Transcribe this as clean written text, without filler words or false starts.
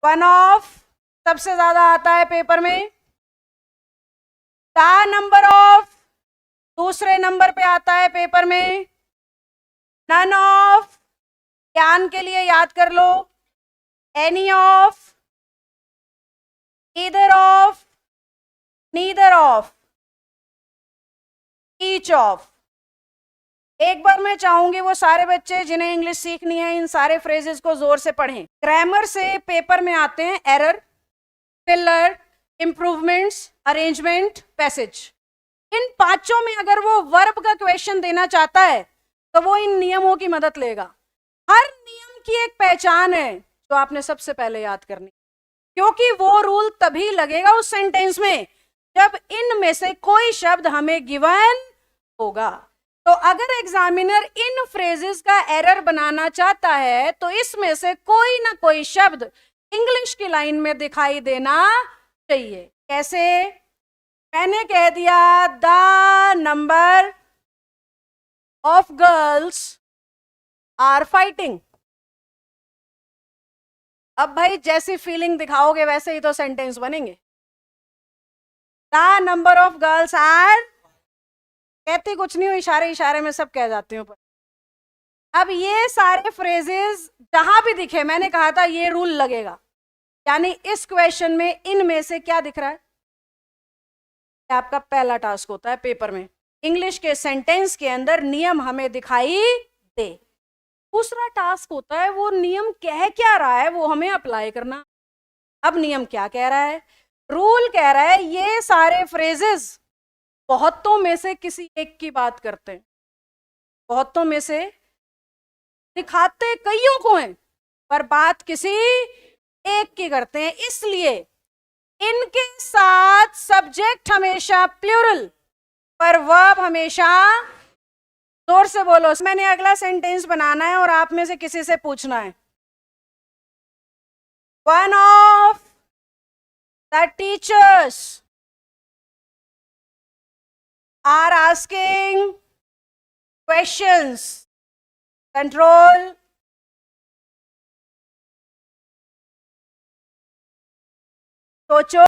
One of सबसे ज्यादा आता है पेपर में, द नंबर ऑफ दूसरे नंबर पे आता है पेपर में, नन ऑफ ज्ञान के लिए याद कर लो, any of, either of, neither of, each of. एक बार मैं चाहूंगी वो सारे बच्चे जिन्हें इंग्लिश सीखनी है इन सारे फ्रेजेस को जोर से पढ़ें। ग्रामर से पेपर में आते हैं error, filler, improvements, arrangement, passage. इन पांचों में अगर वो वर्ब का क्वेश्चन देना चाहता है तो वो इन नियमों की मदद लेगा। हर नियम की एक पहचान है जो आपने सबसे पहले याद करनी, क्योंकि वो रूल तभी लगेगा उस सेंटेंस में जब इनमें से कोई शब्द हमें गिवन होगा। तो अगर एग्जामिनर इन फ्रेजेस का एरर बनाना चाहता है तो इसमें से कोई ना कोई शब्द इंग्लिश की लाइन में दिखाई देना चाहिए। कैसे? मैंने कह दिया the number of girls are fighting. अब भाई जैसी फीलिंग दिखाओगे वैसे ही तो सेंटेंस बनेंगे। The number of girls are, कहती कुछ नहीं हूं, इशारे इशारे में सब कह जाती हूँ। अब ये सारे फ्रेजेस जहां भी दिखे, मैंने कहा था ये रूल लगेगा, यानी इस क्वेश्चन में इनमें से क्या दिख रहा है, आपका पहला टास्क होता है पेपर में, इंग्लिश के सेंटेंस के अंदर नियम हमें दिखाई दे। दूसरा टास्क होता है वो नियम कह क्या रहा है वो हमें अप्लाई करना। अब नियम क्या कह रहा है? रूल कह रहा है ये सारे फ्रेजेस बहुतों में से किसी एक की बात करते हैं, बहुतों में से दिखाते कईयों को हैं पर बात किसी एक की करते हैं। इसलिए इनके साथ सब्जेक्ट हमेशा प्लूरल पर वर्ब हमेशा, जोर से बोलो। मैंने अगला सेंटेंस बनाना है और आप में से किसी से पूछना है। One of the teachers are asking questions. Control. सोचो।